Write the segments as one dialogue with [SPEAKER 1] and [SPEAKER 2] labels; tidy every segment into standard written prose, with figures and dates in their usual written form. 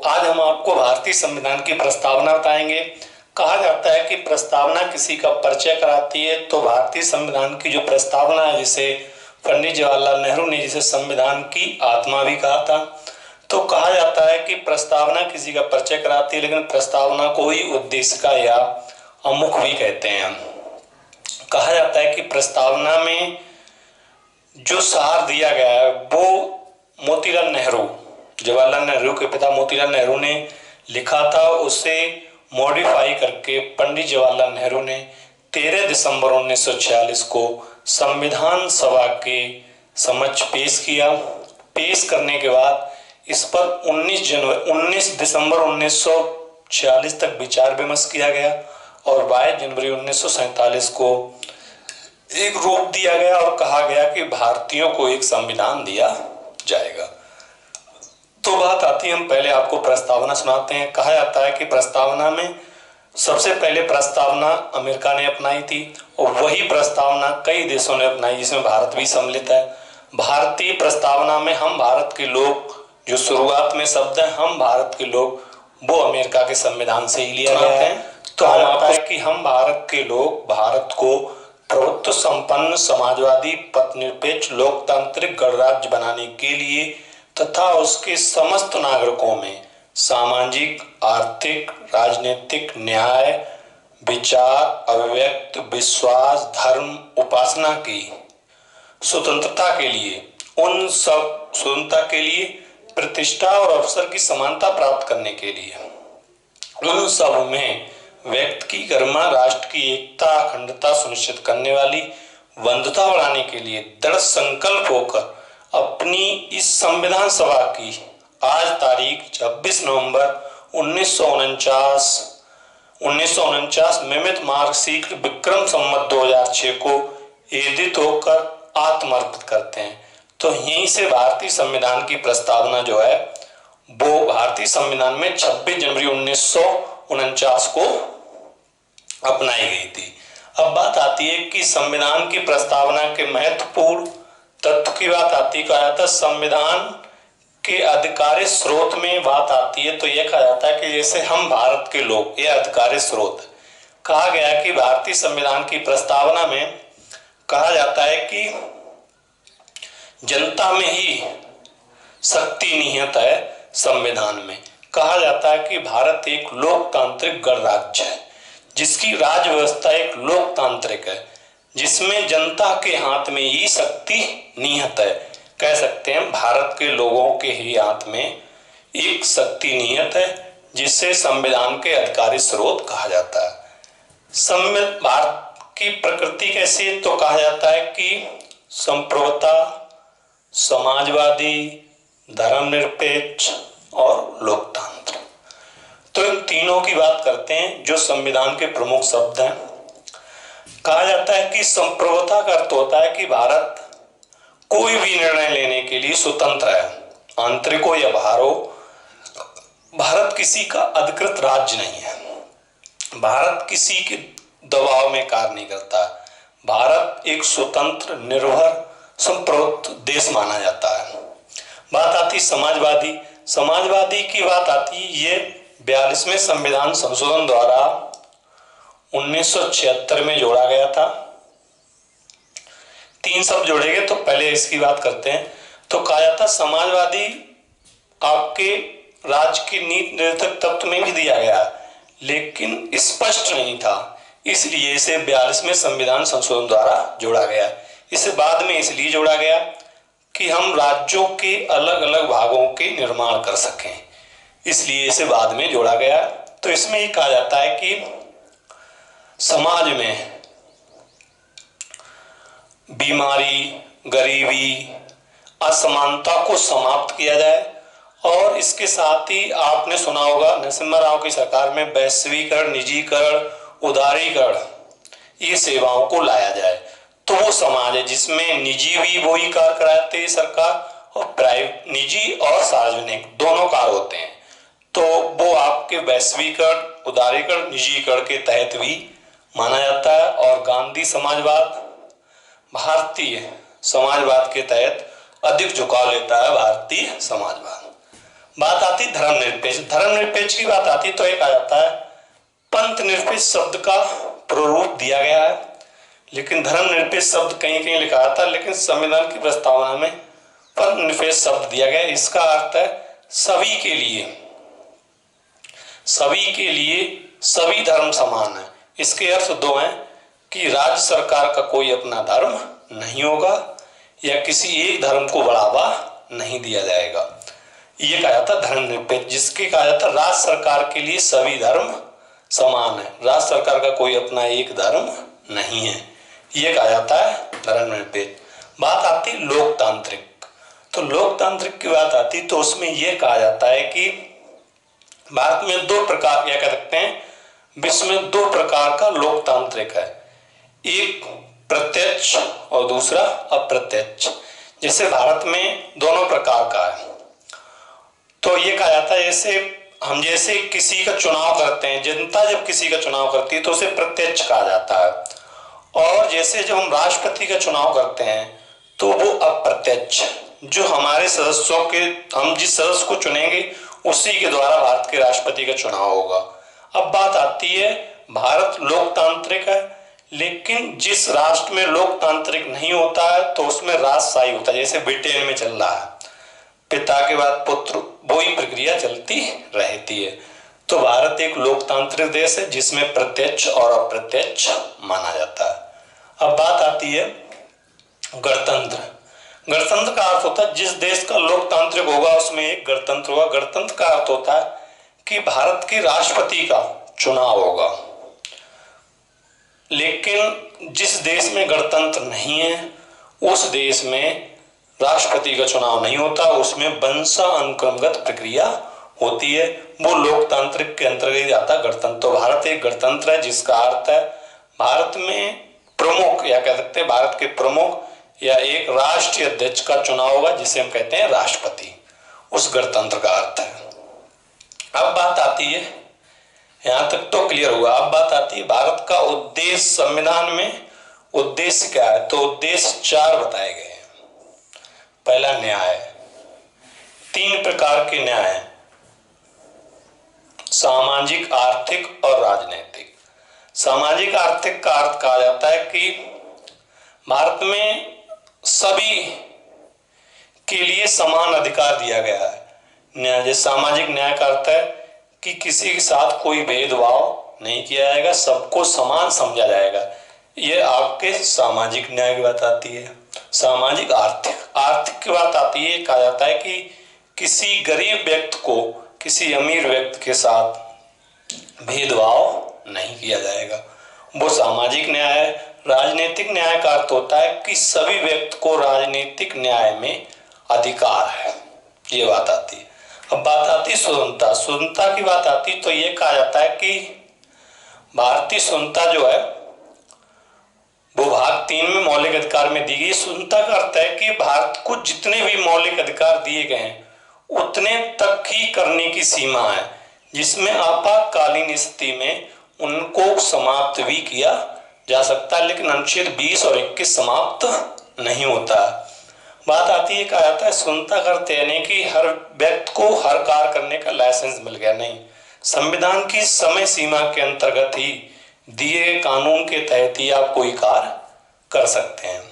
[SPEAKER 1] आज हम आपको भारतीय संविधान की प्रस्तावना बताएंगे। कहा जाता है कि प्रस्तावना किसी का परिचय कराती है, तो भारतीय संविधान की जो प्रस्तावना है, जिसे पंडित जवाहरलाल नेहरू ने जिसे संविधान की आत्मा भी कहा था, तो कहा जाता है कि प्रस्तावना किसी का परिचय कराती है, लेकिन प्रस्तावना को ही उद्देश्य का या अमुख भी कहते हैं। कहा जाता है कि प्रस्तावना में जो सार दिया गया है वो मोतीलाल नेहरू, जवाहरलाल नेहरू के पिता मोतीलाल नेहरू ने लिखा था। उसे मॉडिफाई करके पंडित जवाहरलाल नेहरू ने 13 दिसंबर 1946 को संविधान सभा के समक्ष पेश किया। पेश करने के बाद इस पर 19 दिसंबर 1946 तक विचार विमर्श किया गया और 22 जनवरी 1947 को एक रूप दिया गया और कहा गया कि भारतीयों को एक संविधान दिया जाएगा। तो बात आती है, हम पहले आपको प्रस्तावना सुनाते हैं। कहा जाता है कि प्रस्तावना में सबसे पहले प्रस्तावना अमेरिका ने अपनाई थी और वही प्रस्तावना कई देशों ने अपनाई, जिसमें भारत भी सम्मिलित है। भारतीय प्रस्तावना में हम भारत के लोग, जो शुरुआत में शब्द है हम भारत के लोग, वो अमेरिका के संविधान से ही लिया गया है। तो हम आपको कि हम भारत के लोग भारत को प्रभुत्व संपन्न समाजवादी पथनिरपेक्ष लोकतांत्रिक गणराज्य बनाने के लिए तथा उसके समस्त नागरिकों में सामाजिक, आर्थिक, राजनीतिक, न्याय, विचार, अभिव्यक्ति, विश्वास, धर्म, उपासना की स्वतंत्रता के लिए, उन सब स्वतंत्रता के लिए, प्रतिष्ठा और अवसर की समानता प्राप्त करने के लिए, उन सब में व्यक्ति की गरिमा, राष्ट्र की एकता, अखंडता सुनिश्चित करने वाली बंधुता बढ़ाने के लिए दृढ़ संकल्प होकर अपनी इस संविधान सभा की आज तारीख 26 नवंबर 1949 मिमित मार्ग शीघ्र विक्रम संवत 2006 को एदित होकर आत्मर्पित करते हैं। तो यहीं से भारतीय संविधान की प्रस्तावना जो है वो भारतीय संविधान में 26 जनवरी 1949 को अपनाई गई थी। अब बात आती है कि संविधान की प्रस्तावना के महत्वपूर्ण तत्व की बात आती है। कहा जाता है संविधान के आधिकारिक स्रोत में बात आती है, तो यह कहा जाता है कि जैसे हम भारत के लोग, यह आधिकारिक स्रोत कहा गया कि भारतीय संविधान की प्रस्तावना में कहा जाता है कि जनता में ही शक्ति निहित है। संविधान में कहा जाता है कि भारत एक लोकतांत्रिक गणराज्य है, जिसकी राज्य व्यवस्था एक लोकतांत्रिक है, जिसमें जनता के हाथ में ही शक्ति निहित है। कह सकते हैं भारत के लोगों के ही हाथ में एक शक्ति निहित है, जिसे संविधान के अधिकारी स्रोत कहा जाता है। भारत की प्रकृति कैसी है, तो कहा जाता है कि संप्रभुता, समाजवादी, धर्मनिरपेक्ष और लोकतंत्र। तो इन तीनों की बात करते हैं जो संविधान के प्रमुख शब्द हैं। कहा जाता है कि संप्रभुता का अर्थ होता है कि भारत कोई भी निर्णय लेने के लिए स्वतंत्र है, आंतरिक हो या बाहर हो। भारत किसी का अधिकृत राज्य नहीं है, भारत किसी के दबाव में कार्य नहीं करता। भारत एक स्वतंत्र, निर्भर, संप्रभुत्व देश माना जाता है। बात आती समाजवादी। समाजवादी की बात आती है, ये 42वें संविधान संशोधन द्वारा 1976 में जोड़ा गया था। 3 शब्द जोड़े गए, तो पहले इसकी बात करते हैं। तो कहा जाता समाजवादी आपके राज्य की नीति निर्धारक तत्व में भी दिया गया, लेकिन स्पष्ट नहीं था, इसलिए इसे 42वें संविधान संशोधन द्वारा जोड़ा गया। इसे बाद में इसलिए जोड़ा गया कि हम राज्यों के अलग अलग भागों के निर्माण कर सकें, इसलिए इसे बाद में जोड़ा गया। तो इसमें ये कहा जाता है कि समाज में बीमारी, गरीबी, असमानता को समाप्त किया जाए और इसके साथ ही आपने सुना होगा नरसिम्हा राव की सरकार में वैश्वीकरण, निजीकरण, उदारीकरण, ये सेवाओं को लाया जाए। तो वो समाज है जिसमें निजी भी वही कार्य कराते हैं सरकार और प्राइवेट, निजी और सार्वजनिक दोनों कार्य होते हैं। तो वो आपके वैश्वीकरण, उदारीकरण, निजीकरण के तहत भी माना जाता है। और गांधी समाजवाद भारतीय समाजवाद के तहत अधिक झुकाव लेता है भारतीय समाजवाद। बात आती धर्मनिरपेक्ष। धर्मनिरपेक्ष की बात आती तो एक आ जाता है पंथ निरपेक्ष शब्द का प्रारूप दिया गया है, लेकिन धर्मनिरपेक्ष शब्द कहीं कहीं लिखा आता है, लेकिन संविधान की प्रस्तावना में पंथ निरपेक्ष शब्द दिया गया है। इसका अर्थ है सभी के लिए, सभी के लिए सभी धर्म समान है। इसके अर्थ दो हैं कि राज्य सरकार का कोई अपना धर्म नहीं होगा या किसी एक धर्म को बढ़ावा नहीं दिया जाएगा। ये कहा जाता है धर्मनिरपेक्ष, जिसके कहा जाता है राज्य सरकार के लिए सभी धर्म समान है, राज्य सरकार का कोई अपना एक धर्म नहीं है, ये कहा जाता है धर्मनिरपेक्ष। बात आती लोकतांत्रिक, तो लोकतांत्रिक की बात आती तो उसमें यह कहा जाता है कि भारत में दो प्रकार, क्या कह सकते हैं, विश्व में दो प्रकार का लोकतांत्रिक है, एक प्रत्यक्ष और दूसरा अप्रत्यक्ष। जैसे भारत में दोनों प्रकार का है, तो ये कहा जाता है जैसे किसी का चुनाव करते हैं, जनता जब किसी का चुनाव करती है तो उसे प्रत्यक्ष कहा जाता है, और जैसे जब हम राष्ट्रपति का चुनाव करते हैं तो वो अप्रत्यक्ष, जो हमारे सदस्यों के, हम जिस सदस्य को चुनेंगे उसी के द्वारा भारत के राष्ट्रपति का चुनाव होगा। अब बात आती है भारत लोकतांत्रिक है, लेकिन जिस राष्ट्र में लोकतांत्रिक नहीं होता है तो उसमें राजशाही होता है, जैसे ब्रिटेन में चल रहा है, पिता के बाद पुत्र, वही प्रक्रिया चलती रहती है। तो भारत एक लोकतांत्रिक देश है जिसमें प्रत्यक्ष और अप्रत्यक्ष माना जाता है। अब बात आती है गणतंत्र। गणतंत्र का अर्थ होता है जिस देश का लोकतांत्रिक होगा उसमें एक गणतंत्र होगा। गणतंत्र का अर्थ होता है कि भारत के राष्ट्रपति का चुनाव होगा, लेकिन जिस देश में गणतंत्र नहीं है उस देश में राष्ट्रपति का चुनाव नहीं होता, उसमें वंशानुक्रमगत प्रक्रिया होती है, वो लोकतांत्रिक के अंतर्गत आता है गणतंत्र। तो भारत एक गणतंत्र है, जिसका अर्थ है भारत में प्रमुख, या कह सकते हैं भारत के प्रमुख या एक राष्ट्रीय अध्यक्ष का चुनाव होगा जिसे हम कहते हैं राष्ट्रपति, उस गणतंत्र का अर्थ है। अब बात आती है, यहां तक तो क्लियर हुआ। अब बात आती है भारत का उद्देश्य। संविधान में उद्देश्य क्या है, तो उद्देश्य 4 बताए गए हैं। पहला न्याय, 3 प्रकार के न्याय हैं, सामाजिक, आर्थिक और राजनीतिक। सामाजिक आर्थिक का अर्थ कहा जाता है कि भारत में सभी के लिए समान अधिकार दिया गया है। न्याय, सामाजिक न्याय का अर्थ है कि किसी के साथ कोई भेदभाव नहीं किया जाएगा, सबको समान समझा जाएगा, ये आपके सामाजिक न्याय की बात आती है। सामाजिक आर्थिक, आर्थिक की बात आती है, कहा जाता है कि किसी गरीब व्यक्ति को किसी अमीर व्यक्ति के साथ भेदभाव नहीं किया जाएगा, वो सामाजिक न्याय है। राजनीतिक न्याय का अर्थ होता है कि सभी व्यक्ति को राजनीतिक न्याय में अधिकार है, ये बात आती है। अब बात आती है स्वतंत्रता। स्वतंत्रता की बात आती तो ये कहा जाता है कि भारतीय स्वतंत्रता जो है वो भाग 3 में मौलिक अधिकार में दी गई। स्वतंत्रता का अर्थ है कि भारत को जितने भी मौलिक अधिकार दिए गए हैं उतने तक ही करने की सीमा है, जिसमें आपातकालीन स्थिति में उनको समाप्त भी किया जा सकता है, लेकिन अनुच्छेद 20 और 21 समाप्त नहीं होता है। बात आती है, कहा जाता है स्वतंत्रता का अर्थ यानी कि हर व्यक्ति को हर कार्य करने का लाइसेंस मिल गया, नहीं, संविधान की समय सीमा के अंतर्गत ही दिए कानून के तहत ही आप कोई कार्य कर सकते हैं।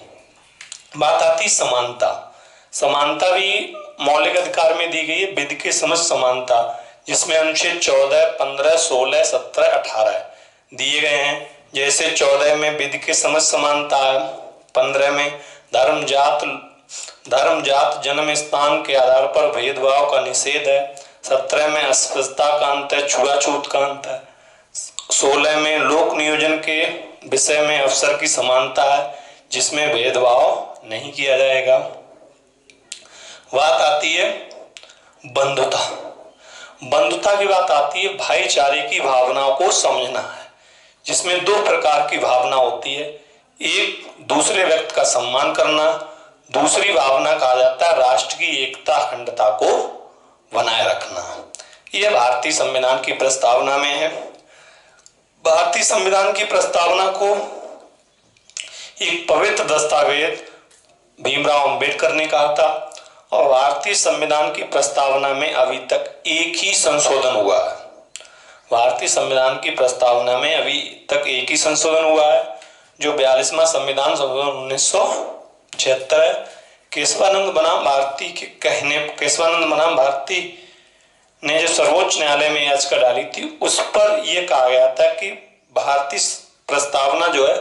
[SPEAKER 1] बात आती समानता। समानता भी मौलिक अधिकार में दी गई है, विधि के समझ समानता, जिसमें अनुच्छेद 14, 15, 16, 17, 18 दिए गए हैं। जैसे 14 में विधि के समझ समानता है, 15 में धर्म जात जन्म स्थान के आधार पर भेदभाव का निषेध है, 17 में अस्पृश्यता का अंत है, छुआछूत का अंत है, 16 में लोक नियोजन के विषय में अवसर की समानता है जिसमें भेदभाव नहीं किया जाएगा। बात आती है बंधुता। बंधुता की बात आती है भाईचारे की भावनाओं को समझना है, जिसमें 2 प्रकार की भावना होती है, एक दूसरे व्यक्ति का सम्मान करना, दूसरी भावना कहा जाता है राष्ट्र की एकता अखंडता को बनाए रखना। यह भारतीय संविधान की प्रस्तावना में है। भारतीय संविधान की प्रस्तावना को एक पवित्र दस्तावेज भीमराव अंबेडकर ने कहा था, और भारतीय संविधान की प्रस्तावना में अभी तक एक ही संशोधन हुआ है। भारतीय संविधान की प्रस्तावना में अभी तक एक ही संशोधन हुआ है, जो 42वां संविधान संशोधन 1976 है। केशवानंद बनाम भारती ने जो सर्वोच्च न्यायालय में याचिका डाली थी, उस पर यह कहा गया था कि भारतीय प्रस्तावना जो है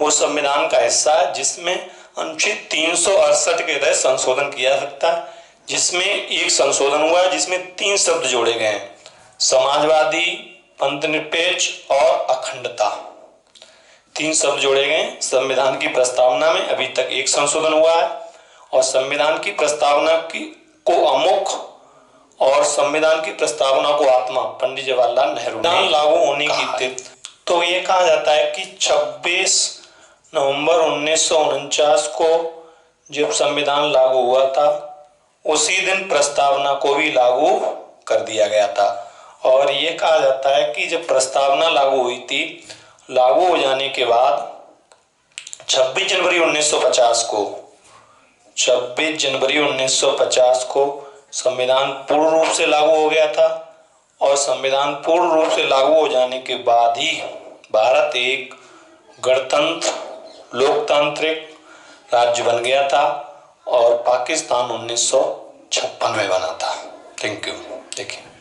[SPEAKER 1] वो संविधान का हिस्सा है, जिसमें अनुच्छेद 368 के तहत संशोधन किया जा सकता है। जिसमें एक संशोधन हुआ है जिसमें 3 शब्द जोड़े गए हैं: समाजवादी, पंथनिरपेक्ष और अखंडता। 3 शब्द जोड़े गए हैं। संविधान की प्रस्तावना में अभी तक एक संशोधन हुआ है और संविधान की प्रस्तावना को अमुख और संविधान की प्रस्तावना को आत्मा पंडित जवाहरलाल नेहरू ने लागू होने की तिथि, तो ये कहा जाता है कि 26 नवंबर 1949 को जब संविधान लागू हुआ था, उसी दिन प्रस्तावना को भी लागू कर दिया गया था। और ये कहा जाता है कि जब प्रस्तावना लागू हुई थी, लागू हो जाने के बाद 26 जनवरी 1950 को संविधान पूर्ण रूप से लागू हो गया था। और संविधान पूर्ण रूप से लागू हो जाने के बाद ही भारत एक गणतंत्र लोकतांत्रिक राज्य बन गया था और पाकिस्तान 1956 में बना था। Thank you. देखिए।